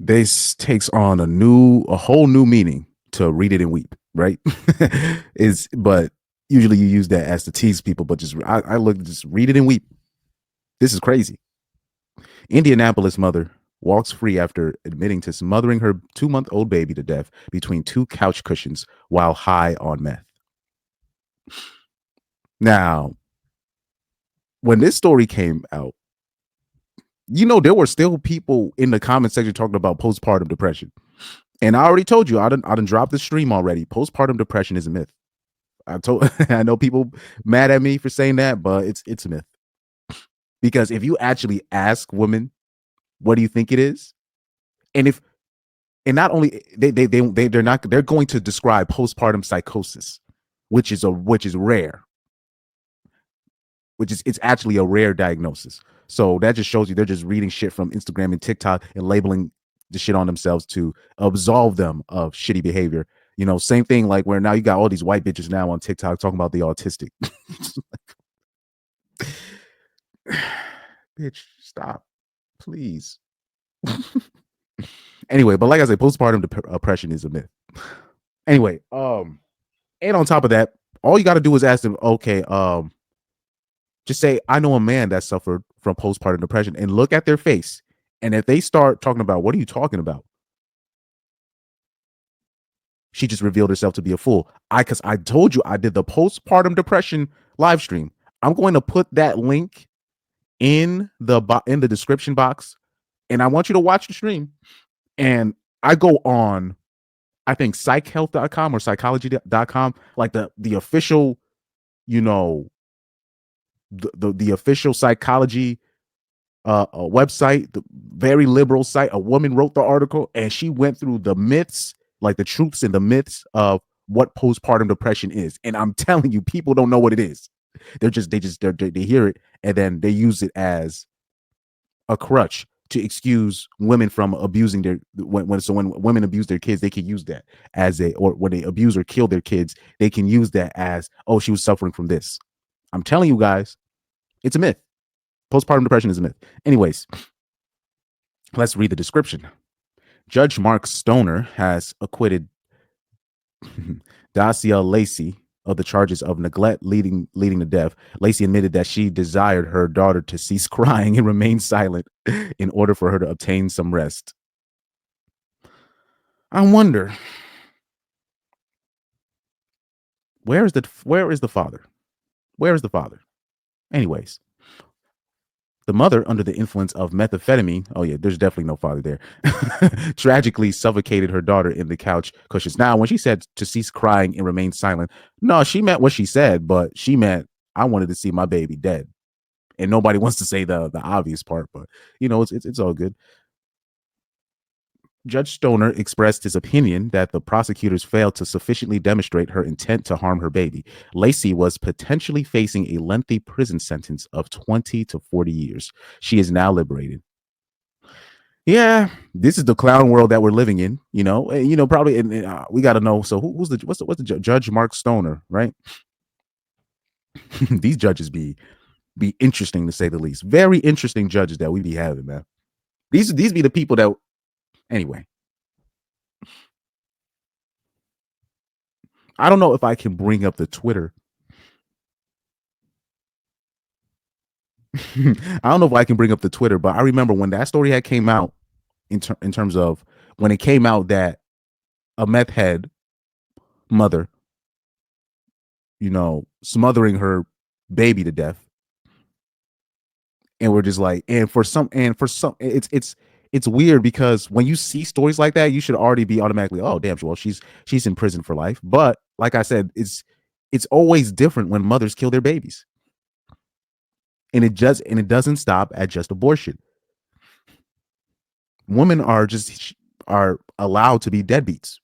this takes on a whole new meaning to read it and weep, right? Is but usually you use that as to tease people, but I look just read it and weep. This is crazy. Indianapolis mother walks free after admitting to smothering her 2-month-old baby to death between two couch cushions while high on meth. Now, when this story came out, there were still people in the comment section talking about postpartum depression. And I already told you, I done dropped the stream already. Postpartum depression is a myth. I know people mad at me for saying that, but it's a myth. Because if you actually ask women, what do you think it is? And not only they're going to describe postpartum psychosis, which is rare. It's actually a rare diagnosis. So that just shows you they're just reading shit from Instagram and TikTok and labeling the shit on themselves to absolve them of shitty behavior. Same thing like where now you got all these white bitches now on TikTok talking about the autistic. Bitch, stop, please. Anyway, but like I said, postpartum depression is a myth. Anyway, and on top of that, all you got to do is ask them, okay, just say, I know a man that suffered from postpartum depression, and look at their face. And if they start talking about, what are you talking about? She just revealed herself to be a fool. Because I told you I did the postpartum depression live stream. I'm going to put that link in the description box, and I want you to watch the stream. And I go on, I think psychealth.com or psychology.com, like the official, the official psychology website, the very liberal site. A woman wrote the article, and she went through the myths, like the truths and the myths of what postpartum depression is. And I'm telling you, people don't know what it is. They hear it, and then they use it as a crutch to excuse women from abusing when women abuse their kids, they can use that or when they abuse or kill their kids, they can use that as, oh, she was suffering from this. I'm telling you guys, it's a myth. Postpartum depression is a myth. Anyways, let's read the description. Judge Mark Stoner has acquitted Dacia Lacey of the charges of neglect leading to death. Lacey admitted that she desired her daughter to cease crying and remain silent in order for her to obtain some rest. I wonder, where is the father? Where is the father? Anyways, the mother, under the influence of methamphetamine, oh yeah, there's definitely no father there, tragically suffocated her daughter in the couch cushions. Now, when she said to cease crying and remain silent, no, she meant what she said, but she meant, I wanted to see my baby dead. And nobody wants to say the obvious part, but it's all good. Judge Stoner expressed his opinion that the prosecutors failed to sufficiently demonstrate her intent to harm her baby. Lacey was potentially facing a lengthy prison sentence of 20 to 40 years. She is now liberated. Yeah, this is the clown world that we're living in, probably, and we got to know. So what's the Judge Mark Stoner, right? These judges be interesting, to say the least. Very interesting judges that we be having, man. These be the people that, anyway. I don't know if I can bring up the Twitter. I don't know if I can bring up the Twitter, but I remember when that story had came out, in terms of when it came out that a meth head mother, smothering her baby to death. And we're just like, and for some, it's weird, because when you see stories like that, you should already be automatically, oh damn, well, she's in prison for life. But like I said, it's always different when mothers kill their babies. And it doesn't stop at just abortion. Women are allowed to be deadbeats.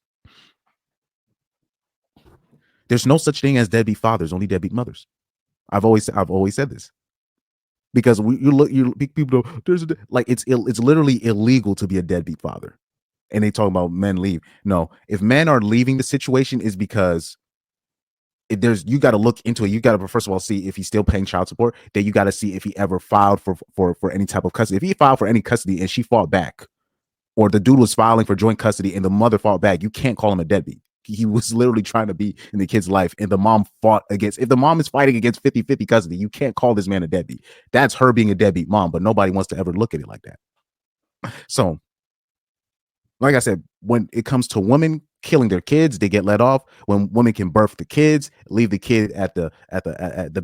There's no such thing as deadbeat fathers, only deadbeat mothers. I've always said this. Because people it's literally illegal to be a deadbeat father, and they talk about men leave. No, if men are leaving the situation, is because you got to look into it. You got to first of all see if he's still paying child support. Then you got to see if he ever filed for any type of custody. If he filed for any custody and she fought back, or the dude was filing for joint custody and the mother fought back, you can't call him a deadbeat. He was literally trying to be in the kid's life, and the mom fought against. If the mom is fighting against 50-50 custody, you can't call this man a deadbeat. That's her being a deadbeat mom, but nobody wants to ever look at it like that. So, like I said, when it comes to women killing their kids, they get let off. When women can birth the kids, leave the kid at the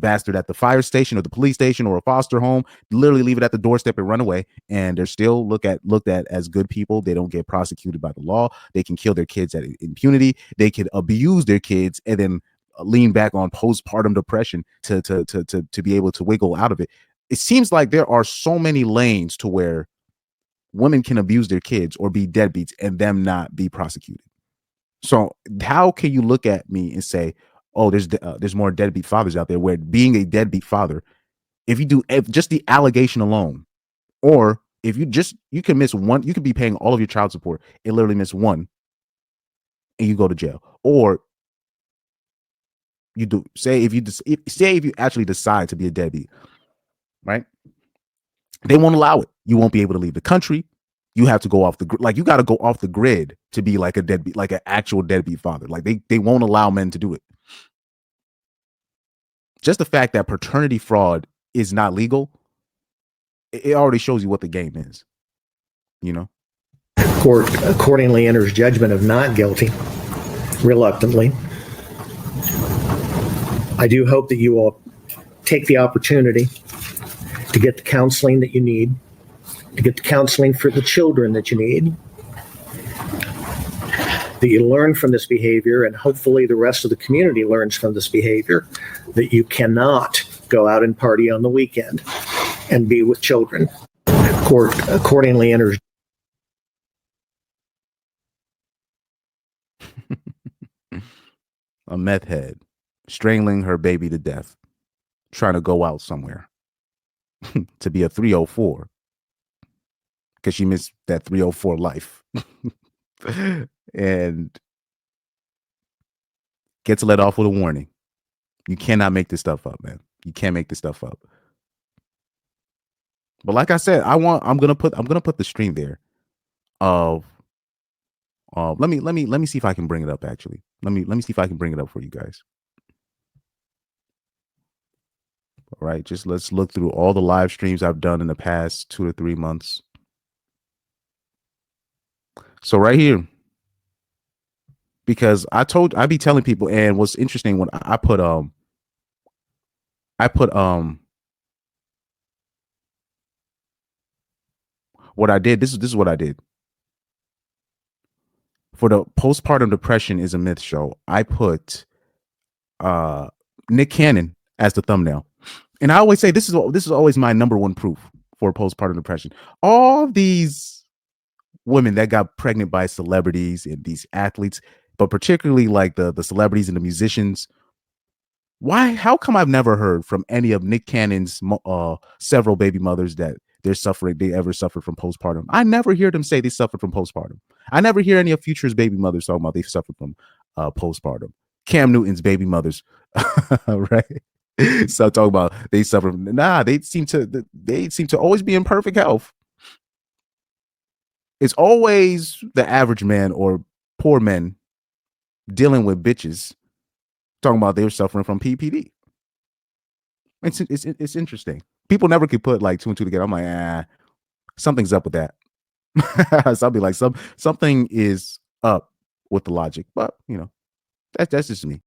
bastard at the fire station or the police station or a foster home, literally leave it at the doorstep and run away, and they're still looked at as good people. They don't get prosecuted by the law. They can kill their kids at impunity. They can abuse their kids and then lean back on postpartum depression to be able to wiggle out of it. It seems like there are so many lanes to where women can abuse their kids or be deadbeats and them not be prosecuted. So how can you look at me and say, "Oh, there's more deadbeat fathers out there," where being a deadbeat father, if just the allegation alone, or if you can miss one, you could be paying all of your child support and literally miss one, and you go to jail, or you do say if you actually decide to be a deadbeat, right? They won't allow it. You won't be able to leave the country. You have to go off you got to go off the grid to be like a deadbeat, like an actual deadbeat father. Like they won't allow men to do it. Just the fact that paternity fraud is not legal, it already shows you what the game is. Court accordingly enters judgment of not guilty, reluctantly. I do hope that you will take the opportunity to get the counseling that you need, to get the counseling for the children that you need, that you learn from this behavior, and hopefully the rest of the community learns from this behavior, that you cannot go out and party on the weekend and be with children. Court accordingly enters. A meth head strangling her baby to death, trying to go out somewhere to be a 304 because she missed that 304 life and gets let off with a warning. You cannot make this stuff up, man. You can't make this stuff up. But like I said, I'm gonna put the stream there of let me see if I can bring it up. Actually, let me see if I can bring it up for you guys. All right, just let's look through all the live streams I've done in the past 2 to 3 months. So right here, because I be telling people, and what's interesting when I put what I did. This is what I did for the postpartum depression is a myth show. I put Nick Cannon as the thumbnail, and I always say this is always my number one proof for postpartum depression. All these women that got pregnant by celebrities and these athletes, but particularly like the celebrities and the musicians. How come I've never heard from any of Nick Cannon's several baby mothers that they ever suffered from postpartum? I never hear them say they suffered from postpartum. I never hear any of Future's baby mothers talking about they suffered from postpartum. Cam Newton's baby mothers, right? So talk about they suffer. Nah, they seem to always be in perfect health. It's always the average man or poor men dealing with bitches talking about they were suffering from PPD. It's interesting. People never could put like 2 and 2 together. I'm like, something's up with that. So I'll be like, something is up with the logic, but that's just me.